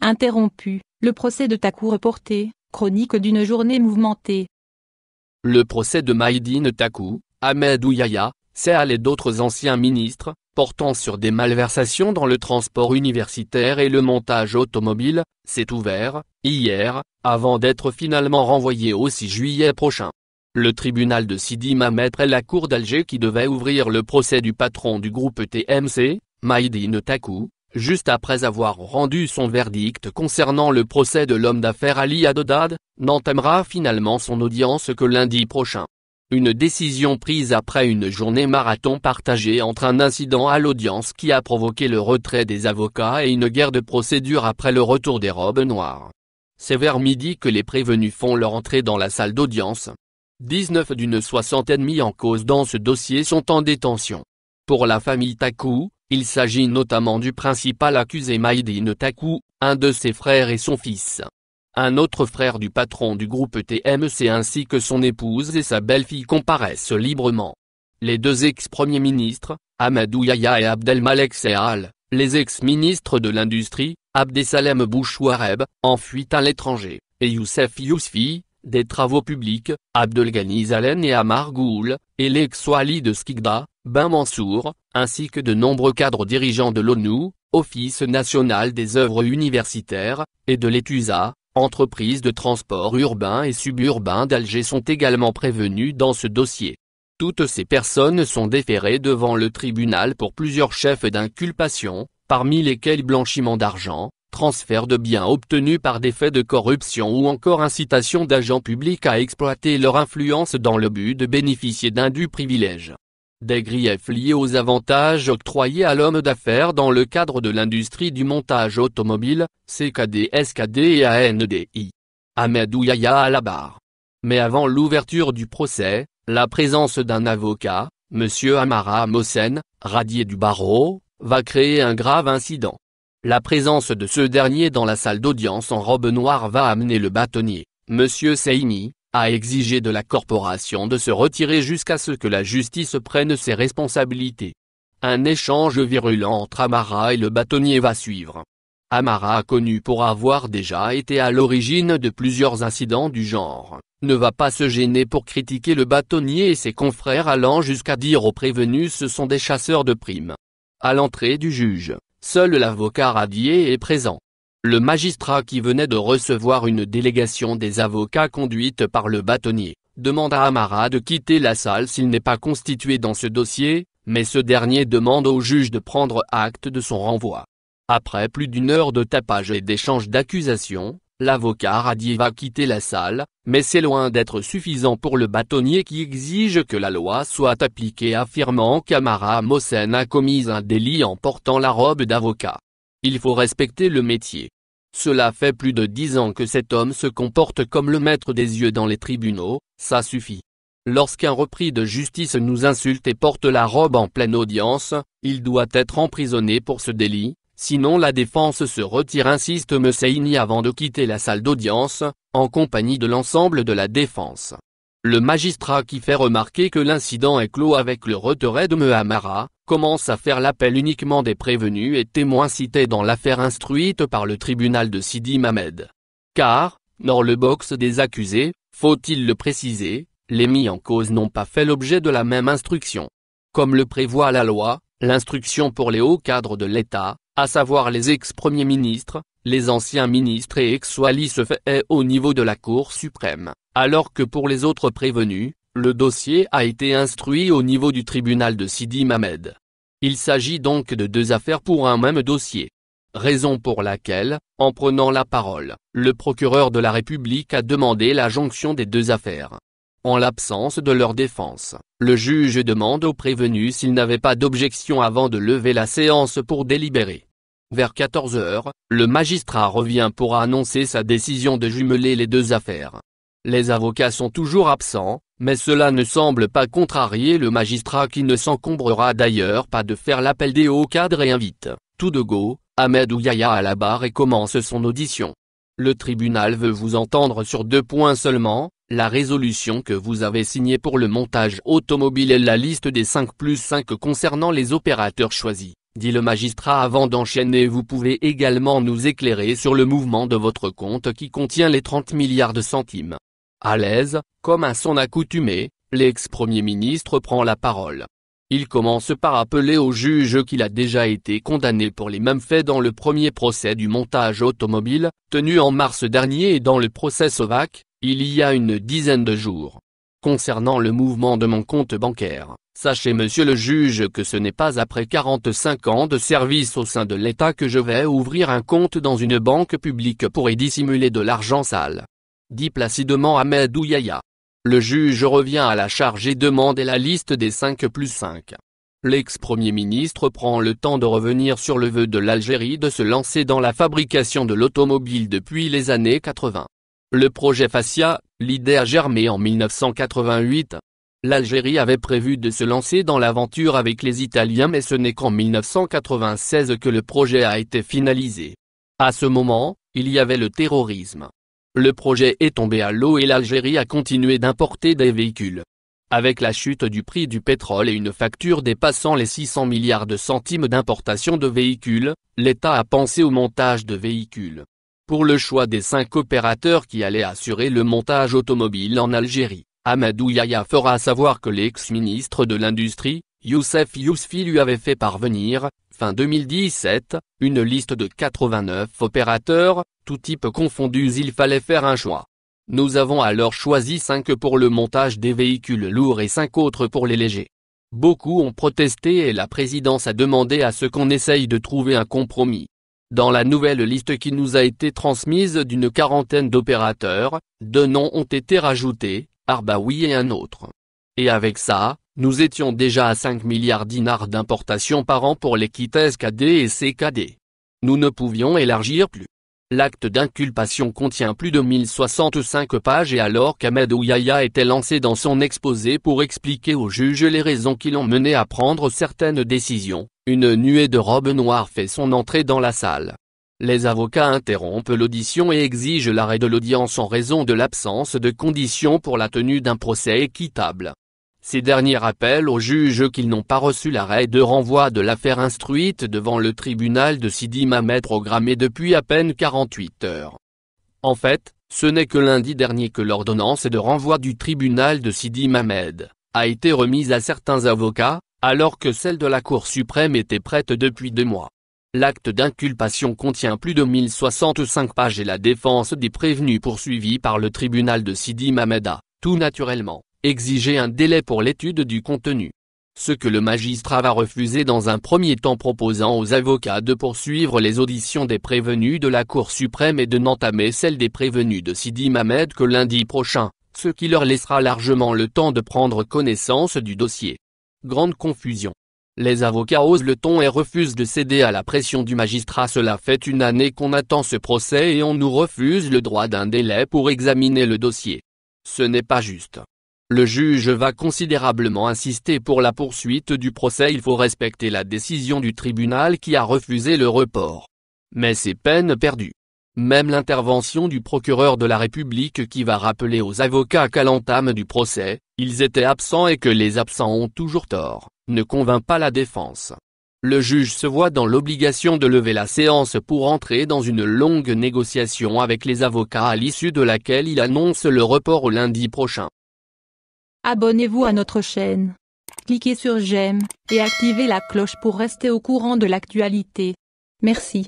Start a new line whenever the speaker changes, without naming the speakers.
Interrompu, le procès de Taku reporté, chronique d'une journée mouvementée.
Le procès de Maïdine Taku, Ahmadou Yahya, Seal et d'autres anciens ministres, portant sur des malversations dans le transport universitaire et le montage automobile, s'est ouvert, hier, avant d'être finalement renvoyé au 6 juillet prochain. Le tribunal de Sidi Mamed est la cour d'Alger qui devait ouvrir le procès du patron du groupe TMC, Maïdine Taku, juste après avoir rendu son verdict concernant le procès de l'homme d'affaires Ali Haddad, n'entamera finalement son audience que lundi prochain. Une décision prise après une journée marathon partagée entre un incident à l'audience qui a provoqué le retrait des avocats et une guerre de procédure après le retour des robes noires. C'est vers midi que les prévenus font leur entrée dans la salle d'audience. 19 d'une soixantaine mis en cause dans ce dossier sont en détention. Pour la famille Taku, il s'agit notamment du principal accusé Maïdine Taku, un de ses frères et son fils. Un autre frère du patron du groupe TMC ainsi que son épouse et sa belle-fille comparaissent librement. Les deux ex-premiers ministres, Ahmadou Yahya et Abdelmalek Seal, les ex-ministres de l'Industrie, Abdesalem Bouchouareb, en fuite à l'étranger, et Youssef Yousfi, des Travaux publics, Abdelghani Zalen et Amar Goul, et l'ex-wali de Skikda, Ben Mansour, ainsi que de nombreux cadres dirigeants de l'ONU, Office national des œuvres universitaires, et de l'ETUSA, entreprise de transport urbain et suburbain d'Alger sont également prévenus dans ce dossier. Toutes ces personnes sont déférées devant le tribunal pour plusieurs chefs d'inculpation, parmi lesquels blanchiment d'argent, transfert de biens obtenus par des faits de corruption ou encore incitation d'agents publics à exploiter leur influence dans le but de bénéficier d'indus privilèges. Des griefs liés aux avantages octroyés à l'homme d'affaires dans le cadre de l'industrie du montage automobile, CKD, SKD et ANDI. Ahmadou Yahya à la barre. Mais avant l'ouverture du procès, la présence d'un avocat, M. Amara Mohsen, radié du barreau, va créer un grave incident. La présence de ce dernier dans la salle d'audience en robe noire va amener le bâtonnier, M. Seini, à exiger de la corporation de se retirer jusqu'à ce que la justice prenne ses responsabilités. Un échange virulent entre Amara et le bâtonnier va suivre. Amara, connu pour avoir déjà été à l'origine de plusieurs incidents du genre, ne va pas se gêner pour critiquer le bâtonnier et ses confrères allant jusqu'à dire aux prévenus ce sont des chasseurs de primes. À l'entrée du juge, seul l'avocat radié est présent. Le magistrat qui venait de recevoir une délégation des avocats conduite par le bâtonnier, demande à Amara de quitter la salle s'il n'est pas constitué dans ce dossier, mais ce dernier demande au juge de prendre acte de son renvoi. Après plus d'une heure de tapage et d'échange d'accusations, l'avocat radié va quitter la salle, mais c'est loin d'être suffisant pour le bâtonnier qui exige que la loi soit appliquée affirmant qu'Amara Mohsen a commis un délit en portant la robe d'avocat. Il faut respecter le métier. Cela fait plus de 10 ans que cet homme se comporte comme le maître des yeux dans les tribunaux, ça suffit. Lorsqu'un repris de justice nous insulte et porte la robe en pleine audience, il doit être emprisonné pour ce délit, sinon la défense se retire, insiste M. Seini avant de quitter la salle d'audience, en compagnie de l'ensemble de la défense. Le magistrat qui fait remarquer que l'incident est clos avec le retrait de M. Amara, commence à faire l'appel uniquement des prévenus et témoins cités dans l'affaire instruite par le tribunal de Sidi Mamed. Car, dans le box des accusés, faut-il le préciser, les mis en cause n'ont pas fait l'objet de la même instruction. Comme le prévoit la loi, l'instruction pour les hauts cadres de l'État, à savoir les ex-premiers ministres, les anciens ministres et ex-walis se fait au niveau de la Cour suprême, alors que pour les autres prévenus, le dossier a été instruit au niveau du tribunal de Sidi Mamed. Il s'agit donc de deux affaires pour un même dossier. Raison pour laquelle, en prenant la parole, le procureur de la République a demandé la jonction des deux affaires. En l'absence de leur défense, le juge demande aux prévenus s'ils n'avaient pas d'objection avant de lever la séance pour délibérer. Vers 14 h, le magistrat revient pour annoncer sa décision de jumeler les deux affaires. Les avocats sont toujours absents, mais cela ne semble pas contrarier le magistrat qui ne s'encombrera d'ailleurs pas de faire l'appel des hauts cadres et invite, tout de go, Ahmadou Yahya à la barre et commence son audition. Le tribunal veut vous entendre sur 2 points seulement, la résolution que vous avez signée pour le montage automobile et la liste des 5+5 concernant les opérateurs choisis. dit le magistrat avant d'enchaîner. Vous pouvez également nous éclairer sur le mouvement de votre compte qui contient les 30 milliards de centimes. À l'aise, comme à son accoutumée, l'ex-premier ministre prend la parole. Il commence par appeler au juge qu'il a déjà été condamné pour les mêmes faits dans le premier procès du montage automobile, tenu en mars dernier, et dans le procès Sovac, il y a une dizaine de jours. Concernant le mouvement de mon compte bancaire, sachez monsieur le juge que ce n'est pas après 45 ans de service au sein de l'État que je vais ouvrir un compte dans une banque publique pour y dissimuler de l'argent sale. Dit placidement Ahmed Ouyaya. Le juge revient à la charge et demande la liste des 5+5. L'ex-premier ministre prend le temps de revenir sur le vœu de l'Algérie de se lancer dans la fabrication de l'automobile depuis les années 80. Le projet Fascia, l'idée a germé en 1988. L'Algérie avait prévu de se lancer dans l'aventure avec les Italiens, mais ce n'est qu'en 1996 que le projet a été finalisé. À ce moment, il y avait le terrorisme. Le projet est tombé à l'eau et l'Algérie a continué d'importer des véhicules. Avec la chute du prix du pétrole et une facture dépassant les 600 milliards de centimes d'importation de véhicules, l'État a pensé au montage de véhicules. Pour le choix des 5 opérateurs qui allaient assurer le montage automobile en Algérie, Ahmed Ouyaya fera savoir que l'ex-ministre de l'Industrie, Youssef Yousfi, lui avait fait parvenir, fin 2017, une liste de 89 opérateurs, tous types confondus. Il fallait faire un choix. Nous avons alors choisi 5 pour le montage des véhicules lourds et 5 autres pour les légers. Beaucoup ont protesté et la présidence a demandé à ce qu'on essaye de trouver un compromis. Dans la nouvelle liste qui nous a été transmise d'une 40aine d'opérateurs, 2 noms ont été rajoutés, Arbaoui et un autre. Et avec ça, nous étions déjà à 5 milliards dinars d'importation par an pour les kits SKD et CKD. Nous ne pouvions élargir plus. L'acte d'inculpation contient plus de 1065 pages et alors qu'Ahmed Ouyaya était lancé dans son exposé pour expliquer au juge les raisons qui l'ont mené à prendre certaines décisions, une nuée de robes noires fait son entrée dans la salle. Les avocats interrompent l'audition et exigent l'arrêt de l'audience en raison de l'absence de conditions pour la tenue d'un procès équitable. Ces derniers rappellent aux juges qu'ils n'ont pas reçu l'arrêt de renvoi de l'affaire instruite devant le tribunal de Sidi Mamed programmé depuis à peine 48 heures. En fait, ce n'est que lundi dernier que l'ordonnance de renvoi du tribunal de Sidi Mamed a été remise à certains avocats, alors que celle de la Cour suprême était prête depuis 2 mois. L'acte d'inculpation contient plus de 1065 pages et la défense des prévenus poursuivis par le tribunal de Sidi Mamed a, tout naturellement, exigé un délai pour l'étude du contenu. Ce que le magistrat va refuser dans un premier temps, proposant aux avocats de poursuivre les auditions des prévenus de la Cour suprême et de n'entamer celle des prévenus de Sidi Mamed que lundi prochain, ce qui leur laissera largement le temps de prendre connaissance du dossier. Grande confusion. Les avocats osent le ton et refusent de céder à la pression du magistrat. Cela fait 1 année qu'on attend ce procès et on nous refuse le droit d'un délai pour examiner le dossier. Ce n'est pas juste. Le juge va considérablement insister pour la poursuite du procès. Il faut respecter la décision du tribunal qui a refusé le report. Mais c'est peine perdue. Même l'intervention du procureur de la République qui va rappeler aux avocats qu'à l'entame du procès, ils étaient absents et que les absents ont toujours tort, ne convainc pas la défense. Le juge se voit dans l'obligation de lever la séance pour entrer dans une longue négociation avec les avocats à l'issue de laquelle il annonce le report au lundi prochain.
Abonnez-vous à notre chaîne. Cliquez sur j'aime et activez la cloche pour rester au courant de l'actualité. Merci.